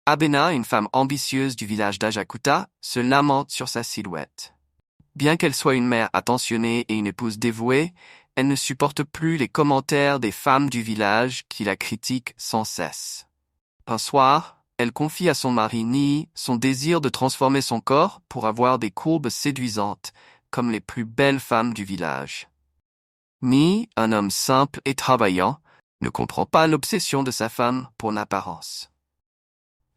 Abena, une femme ambitieuse du village d'Ajakuta, se lamente sur sa silhouette. Bien qu'elle soit une mère attentionnée et une épouse dévouée, elle ne supporte plus les commentaires des femmes du village qui la critiquent sans cesse. Un soir, elle confie à son mari Nii son désir de transformer son corps pour avoir des courbes séduisantes, comme les plus belles femmes du village. Nii, un homme simple et travaillant, ne comprend pas l'obsession de sa femme pour l'apparence.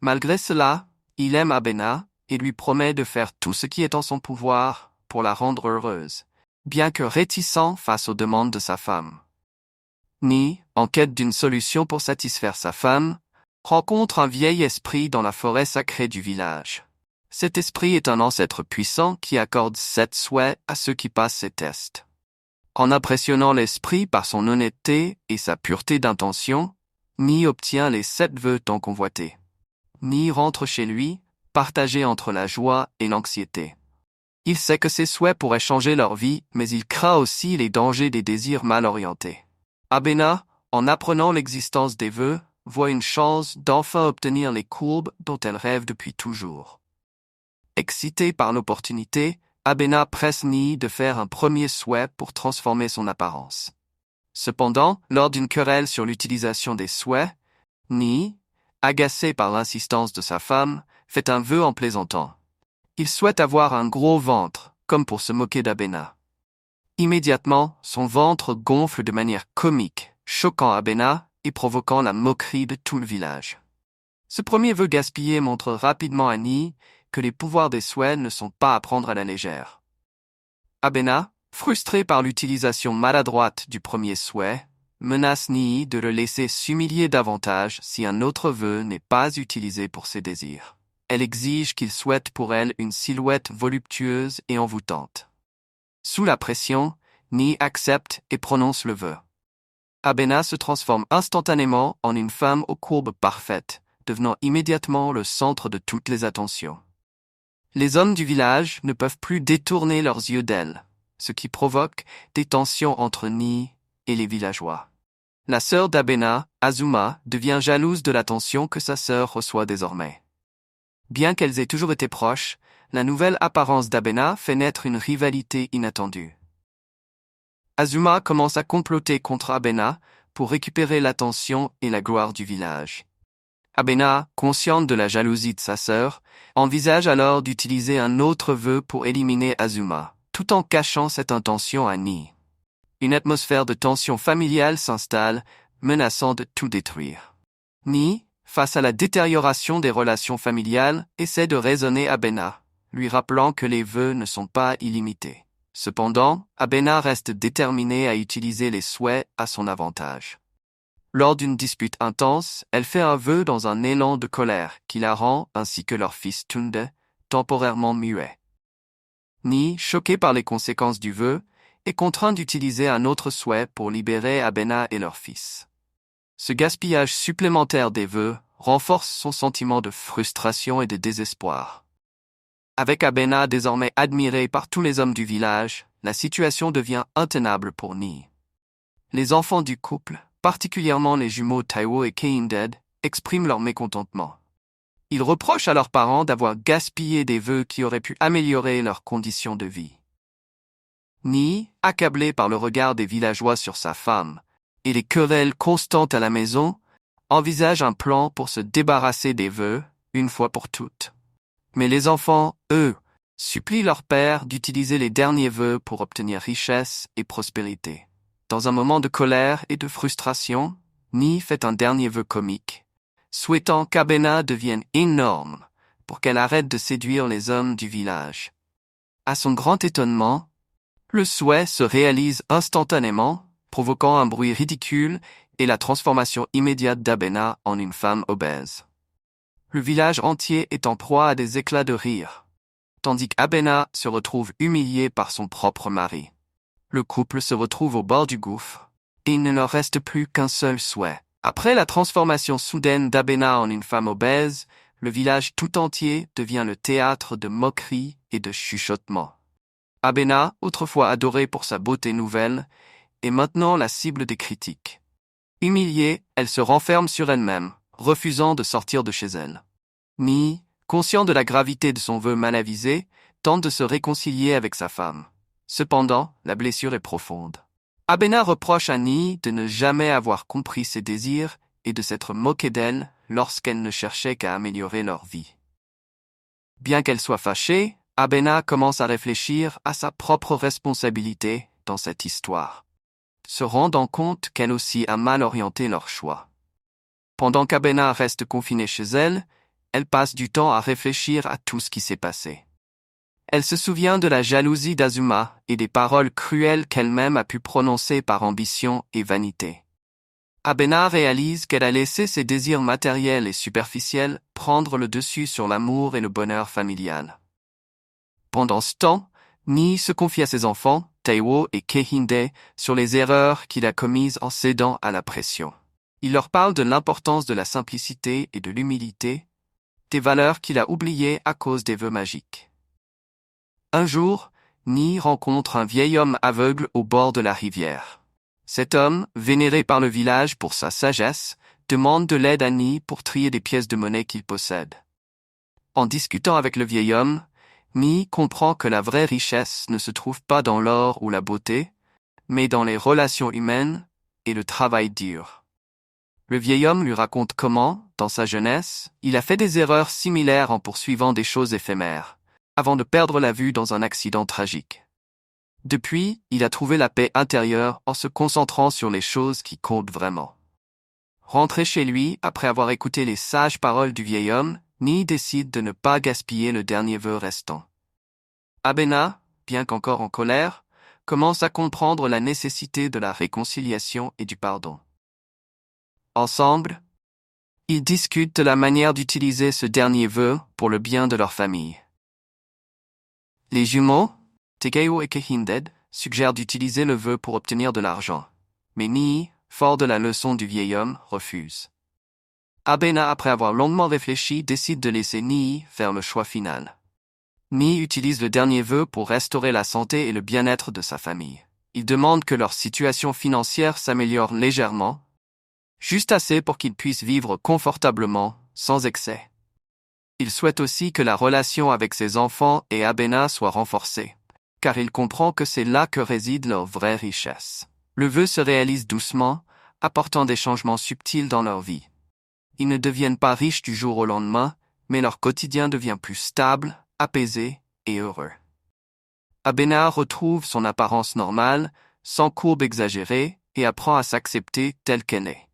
Malgré cela, il aime Abena et lui promet de faire tout ce qui est en son pouvoir pour la rendre heureuse, bien que réticent face aux demandes de sa femme. Nii, en quête d'une solution pour satisfaire sa femme, rencontre un vieil esprit dans la forêt sacrée du village. Cet esprit est un ancêtre puissant qui accorde 7 souhaits à ceux qui passent ses tests. En impressionnant l'esprit par son honnêteté et sa pureté d'intention, Nii obtient les 7 vœux tant convoités. Nii rentre chez lui, partagé entre la joie et l'anxiété. Il sait que ses souhaits pourraient changer leur vie, mais il craint aussi les dangers des désirs mal orientés. Abena, en apprenant l'existence des vœux, voit une chance d'enfin obtenir les courbes dont elle rêve depuis toujours. Excitée par l'opportunité, Abena presse Nii de faire un premier souhait pour transformer son apparence. Cependant, lors d'une querelle sur l'utilisation des souhaits, Nii, agacé par l'insistance de sa femme, fait un vœu en plaisantant. Il souhaite avoir un gros ventre, comme pour se moquer d'Abena. Immédiatement, son ventre gonfle de manière comique, choquant Abena et provoquant la moquerie de tout le village. Ce premier vœu gaspillé montre rapidement à Nii que les pouvoirs des souhaits ne sont pas à prendre à la légère. Abena, frustré par l'utilisation maladroite du premier souhait, menace Nii de le laisser s'humilier davantage si un autre vœu n'est pas utilisé pour ses désirs. Elle exige qu'il souhaite pour elle une silhouette voluptueuse et envoûtante. Sous la pression, Nii accepte et prononce le vœu. Abena se transforme instantanément en une femme aux courbes parfaites, devenant immédiatement le centre de toutes les attentions. Les hommes du village ne peuvent plus détourner leurs yeux d'elle, ce qui provoque des tensions entre Nii et les villageois. La sœur d'Abena, Azuma, devient jalouse de l'attention que sa sœur reçoit désormais. Bien qu'elles aient toujours été proches, la nouvelle apparence d'Abena fait naître une rivalité inattendue. Azuma commence à comploter contre Abena pour récupérer l'attention et la gloire du village. Abena, consciente de la jalousie de sa sœur, envisage alors d'utiliser un autre vœu pour éliminer Azuma, tout en cachant cette intention à Nii. Une atmosphère de tension familiale s'installe, menaçant de tout détruire. Nii, face à la détérioration des relations familiales, essaie de raisonner Abena, lui rappelant que les vœux ne sont pas illimités. Cependant, Abena reste déterminée à utiliser les souhaits à son avantage. Lors d'une dispute intense, elle fait un vœu dans un élan de colère qui la rend, ainsi que leur fils Tunde, temporairement muet. Nii, choqué par les conséquences du vœu, est contraint d'utiliser un autre souhait pour libérer Abena et leur fils. Ce gaspillage supplémentaire des vœux renforce son sentiment de frustration et de désespoir. Avec Abena désormais admirée par tous les hommes du village, la situation devient intenable pour Nii. Les enfants du couple, particulièrement les jumeaux Taiwo et Keinded, expriment leur mécontentement. Ils reprochent à leurs parents d'avoir gaspillé des vœux qui auraient pu améliorer leurs conditions de vie. Nii, accablé par le regard des villageois sur sa femme et les querelles constantes à la maison, envisage un plan pour se débarrasser des vœux, une fois pour toutes. Mais les enfants, eux, supplient leur père d'utiliser les derniers vœux pour obtenir richesse et prospérité. Dans un moment de colère et de frustration, Nii fait un dernier vœu comique, souhaitant qu'Abena devienne énorme pour qu'elle arrête de séduire les hommes du village. À son grand étonnement, le souhait se réalise instantanément, provoquant un bruit ridicule et la transformation immédiate d'Abena en une femme obèse. Le village entier est en proie à des éclats de rire, tandis qu'Abena se retrouve humiliée par son propre mari. Le couple se retrouve au bord du gouffre, et il ne leur reste plus qu'un seul souhait. Après la transformation soudaine d'Abena en une femme obèse, le village tout entier devient le théâtre de moqueries et de chuchotements. Abena, autrefois adorée pour sa beauté nouvelle, est maintenant la cible des critiques. Humiliée, elle se renferme sur elle-même, refusant de sortir de chez elle. Ni, conscient de la gravité de son vœu mal avisé, tente de se réconcilier avec sa femme. Cependant, la blessure est profonde. Abena reproche à Ni de ne jamais avoir compris ses désirs et de s'être moqué d'elle lorsqu'elle ne cherchait qu'à améliorer leur vie. Bien qu'elle soit fâchée, Abena commence à réfléchir à sa propre responsabilité dans cette histoire, se rendant compte qu'elle aussi a mal orienté leur choix. Pendant qu'Abena reste confinée chez elle, elle passe du temps à réfléchir à tout ce qui s'est passé. Elle se souvient de la jalousie d'Azuma et des paroles cruelles qu'elle-même a pu prononcer par ambition et vanité. Abena réalise qu'elle a laissé ses désirs matériels et superficiels prendre le dessus sur l'amour et le bonheur familial. Pendant ce temps, Ni se confie à ses enfants, Taiwo et Kehinde, sur les erreurs qu'il a commises en cédant à la pression. Il leur parle de l'importance de la simplicité et de l'humilité, des valeurs qu'il a oubliées à cause des vœux magiques. Un jour, Ni rencontre un vieil homme aveugle au bord de la rivière. Cet homme, vénéré par le village pour sa sagesse, demande de l'aide à Ni pour trier des pièces de monnaie qu'il possède. En discutant avec le vieil homme, Ni comprend que la vraie richesse ne se trouve pas dans l'or ou la beauté, mais dans les relations humaines et le travail dur. Le vieil homme lui raconte comment, dans sa jeunesse, il a fait des erreurs similaires en poursuivant des choses éphémères, avant de perdre la vue dans un accident tragique. Depuis, il a trouvé la paix intérieure en se concentrant sur les choses qui comptent vraiment. Rentré chez lui, après avoir écouté les sages paroles du vieil homme, Ni décide de ne pas gaspiller le dernier vœu restant. Abena, bien qu'encore en colère, commence à comprendre la nécessité de la réconciliation et du pardon. Ensemble, ils discutent de la manière d'utiliser ce dernier vœu pour le bien de leur famille. Les jumeaux, Tegeo et Kehinde, suggèrent d'utiliser le vœu pour obtenir de l'argent, mais Ni, fort de la leçon du vieil homme, refuse. Abena, après avoir longuement réfléchi, décide de laisser Ni faire le choix final. Ni utilise le dernier vœu pour restaurer la santé et le bien-être de sa famille. Il demande que leur situation financière s'améliore légèrement, juste assez pour qu'ils puissent vivre confortablement, sans excès. Il souhaite aussi que la relation avec ses enfants et Abena soit renforcée, car il comprend que c'est là que réside leur vraie richesse. Le vœu se réalise doucement, apportant des changements subtils dans leur vie. Ils ne deviennent pas riches du jour au lendemain, mais leur quotidien devient plus stable, apaisé et heureux. Abena retrouve son apparence normale, sans courbe exagérée, et apprend à s'accepter telle qu'elle est.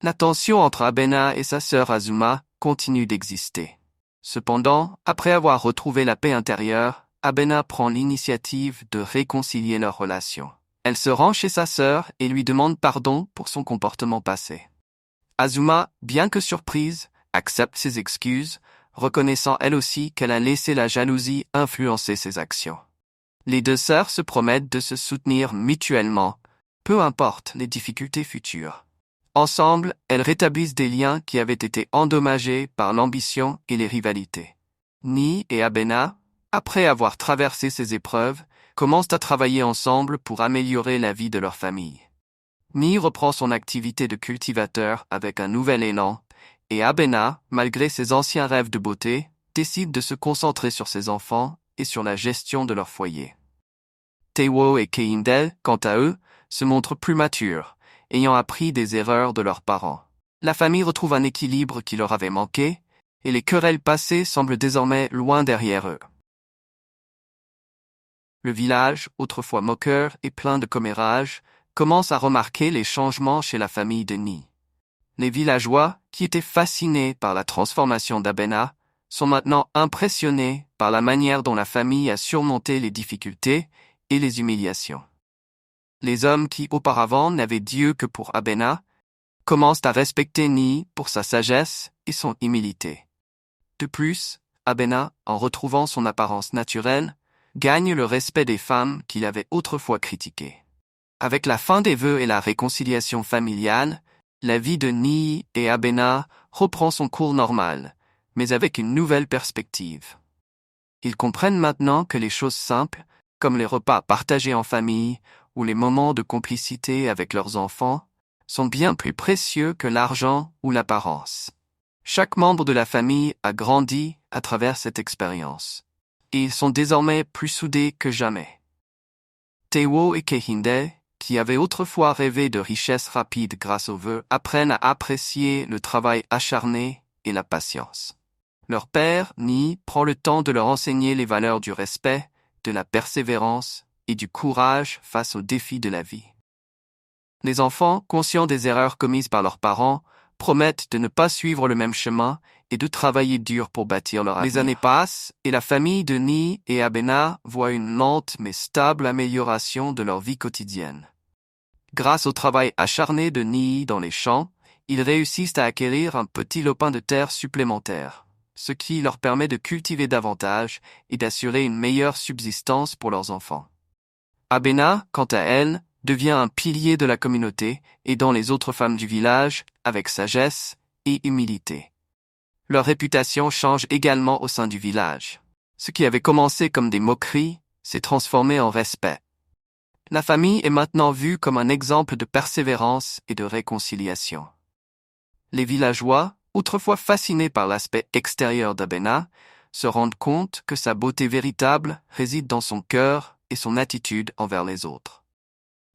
La tension entre Abena et sa sœur Azuma continue d'exister. Cependant, après avoir retrouvé la paix intérieure, Abena prend l'initiative de réconcilier leur relation. Elle se rend chez sa sœur et lui demande pardon pour son comportement passé. Azuma, bien que surprise, accepte ses excuses, reconnaissant elle aussi qu'elle a laissé la jalousie influencer ses actions. Les deux sœurs se promettent de se soutenir mutuellement, peu importe les difficultés futures. Ensemble, elles rétablissent des liens qui avaient été endommagés par l'ambition et les rivalités. Ni et Abena, après avoir traversé ces épreuves, commencent à travailler ensemble pour améliorer la vie de leur famille. Ni reprend son activité de cultivateur avec un nouvel élan, et Abena, malgré ses anciens rêves de beauté, décide de se concentrer sur ses enfants et sur la gestion de leur foyer. Taiwo et Kehinde, quant à eux, se montrent plus matures, ayant appris des erreurs de leurs parents. La famille retrouve un équilibre qui leur avait manqué, et les querelles passées semblent désormais loin derrière eux. Le village, autrefois moqueur et plein de commérages, commence à remarquer les changements chez la famille de Ni. Les villageois, qui étaient fascinés par la transformation d'Abena, sont maintenant impressionnés par la manière dont la famille a surmonté les difficultés et les humiliations. Les hommes qui auparavant n'avaient Dieu que pour Abena, commencent à respecter Ni pour sa sagesse et son humilité. De plus, Abena, en retrouvant son apparence naturelle, gagne le respect des femmes qu'il avait autrefois critiquées. Avec la fin des vœux et la réconciliation familiale, la vie de Ni et Abena reprend son cours normal, mais avec une nouvelle perspective. Ils comprennent maintenant que les choses simples, comme les repas partagés en famille ou les moments de complicité avec leurs enfants, sont bien plus précieux que l'argent ou l'apparence. Chaque membre de la famille a grandi à travers cette expérience. Et ils sont désormais plus soudés que jamais. Teiwo et Kehinde, qui avaient autrefois rêvé de richesses rapides grâce aux vœux, apprennent à apprécier le travail acharné et la patience. Leur père, Ni, prend le temps de leur enseigner les valeurs du respect, de la persévérance et du courage face aux défis de la vie. Les enfants, conscients des erreurs commises par leurs parents, promettent de ne pas suivre le même chemin et de travailler dur pour bâtir leur avenir. Les années passent et la famille de Ni et Abena voit une lente mais stable amélioration de leur vie quotidienne. Grâce au travail acharné de Ni dans les champs, ils réussissent à acquérir un petit lopin de terre supplémentaire, ce qui leur permet de cultiver davantage et d'assurer une meilleure subsistance pour leurs enfants. Abena, quant à elle, devient un pilier de la communauté, aidant les autres femmes du village avec sagesse et humilité. Leur réputation change également au sein du village. Ce qui avait commencé comme des moqueries s'est transformé en respect. La famille est maintenant vue comme un exemple de persévérance et de réconciliation. Les villageois, autrefois fascinés par l'aspect extérieur d'Abena, se rendent compte que sa beauté véritable réside dans son cœur et son attitude envers les autres.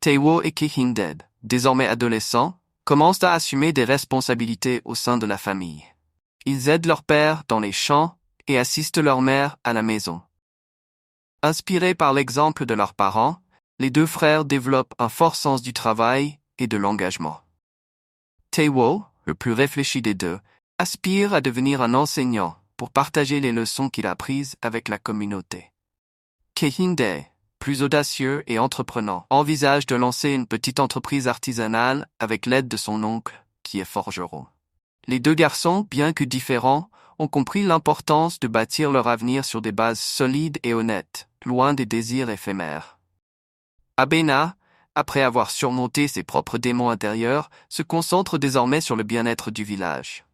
Teiwo et Kehinde, désormais adolescents, commencent à assumer des responsabilités au sein de la famille. Ils aident leur père dans les champs et assistent leur mère à la maison. Inspirés par l'exemple de leurs parents, les deux frères développent un fort sens du travail et de l'engagement. Teiwo, le plus réfléchi des deux, aspire à devenir un enseignant pour partager les leçons qu'il a apprises avec la communauté. Kehinde, plus audacieux et entreprenant, envisage de lancer une petite entreprise artisanale avec l'aide de son oncle, qui est forgeron. Les deux garçons, bien que différents, ont compris l'importance de bâtir leur avenir sur des bases solides et honnêtes, loin des désirs éphémères. Abena, après avoir surmonté ses propres démons intérieurs, se concentre désormais sur le bien-être du village.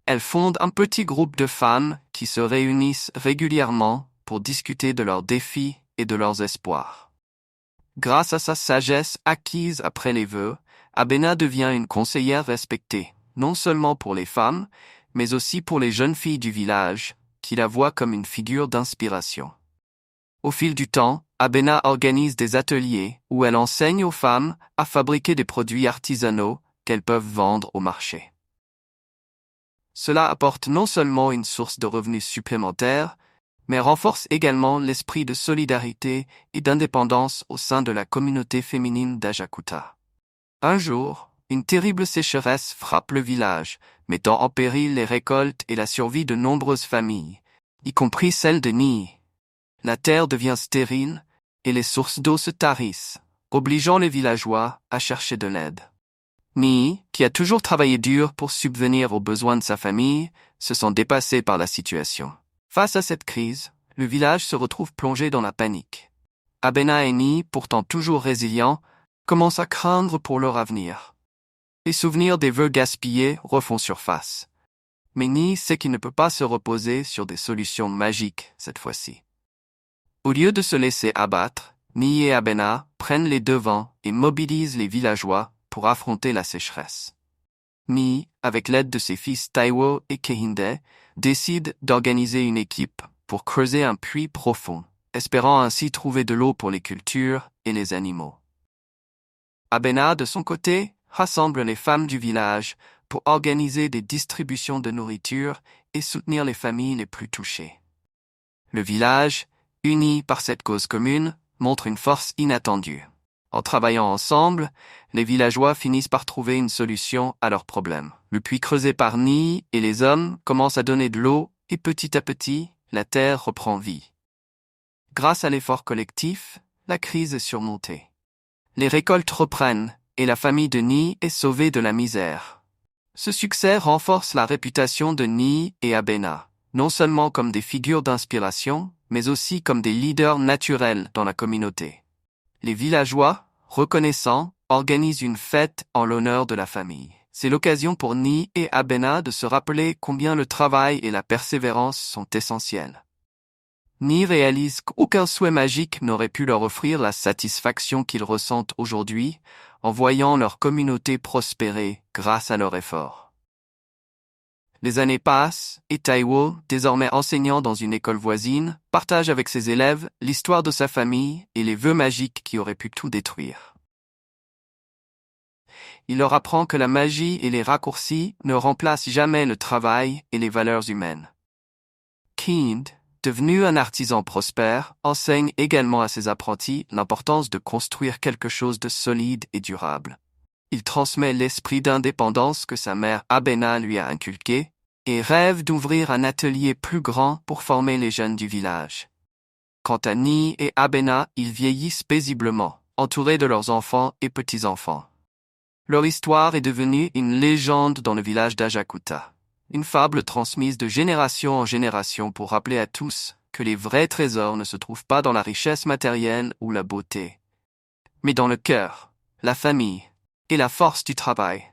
Elle fonde un petit groupe de femmes qui se réunissent régulièrement pour discuter de leurs défis et de leurs espoirs. Grâce à sa sagesse acquise après les vœux, Abena devient une conseillère respectée, non seulement pour les femmes, mais aussi pour les jeunes filles du village, qui la voient comme une figure d'inspiration. Au fil du temps, Abena organise des ateliers où elle enseigne aux femmes à fabriquer des produits artisanaux qu'elles peuvent vendre au marché. Cela apporte non seulement une source de revenus supplémentaires, mais renforce également l'esprit de solidarité et d'indépendance au sein de la communauté féminine d'Ajakuta. Un jour, une terrible sécheresse frappe le village, mettant en péril les récoltes et la survie de nombreuses familles, y compris celle de Ni. La terre devient stérile et les sources d'eau se tarissent, obligeant les villageois à chercher de l'aide. Ni, qui a toujours travaillé dur pour subvenir aux besoins de sa famille, se sent dépassé par la situation. Face à cette crise, le village se retrouve plongé dans la panique. Abena et Ni, pourtant toujours résilients, commencent à craindre pour leur avenir. Les souvenirs des vœux gaspillés refont surface. Mais Ni sait qu'il ne peut pas se reposer sur des solutions magiques cette fois-ci. Au lieu de se laisser abattre, Ni et Abena prennent les devants et mobilisent les villageois pour affronter la sécheresse. Ni, avec l'aide de ses fils Teiwo et Kehinde, décide d'organiser une équipe pour creuser un puits profond, espérant ainsi trouver de l'eau pour les cultures et les animaux. Abena, de son côté, rassemble les femmes du village pour organiser des distributions de nourriture et soutenir les familles les plus touchées. Le village, uni par cette cause commune, montre une force inattendue. En travaillant ensemble, les villageois finissent par trouver une solution à leurs problèmes. Le puits creusé par Ni et les hommes commence à donner de l'eau et petit à petit, la terre reprend vie. Grâce à l'effort collectif, la crise est surmontée. Les récoltes reprennent et la famille de Ni est sauvée de la misère. Ce succès renforce la réputation de Ni et Abena, non seulement comme des figures d'inspiration, mais aussi comme des leaders naturels dans la communauté. Les villageois, reconnaissants, organisent une fête en l'honneur de la famille. C'est l'occasion pour Ni et Abena de se rappeler combien le travail et la persévérance sont essentiels. Ni réalise qu'aucun souhait magique n'aurait pu leur offrir la satisfaction qu'ils ressentent aujourd'hui en voyant leur communauté prospérer grâce à leur effort. Les années passent, et Taiwo, désormais enseignant dans une école voisine, partage avec ses élèves l'histoire de sa famille et les vœux magiques qui auraient pu tout détruire. Il leur apprend que la magie et les raccourcis ne remplacent jamais le travail et les valeurs humaines. Kind, devenu un artisan prospère, enseigne également à ses apprentis l'importance de construire quelque chose de solide et durable. Il transmet l'esprit d'indépendance que sa mère Abena lui a inculqué, et rêve d'ouvrir un atelier plus grand pour former les jeunes du village. Quant à Ni et Abena, ils vieillissent paisiblement, entourés de leurs enfants et petits-enfants. Leur histoire est devenue une légende dans le village d'Ajakuta, une fable transmise de génération en génération pour rappeler à tous que les vrais trésors ne se trouvent pas dans la richesse matérielle ou la beauté, mais dans le cœur, la famille et la force du travail.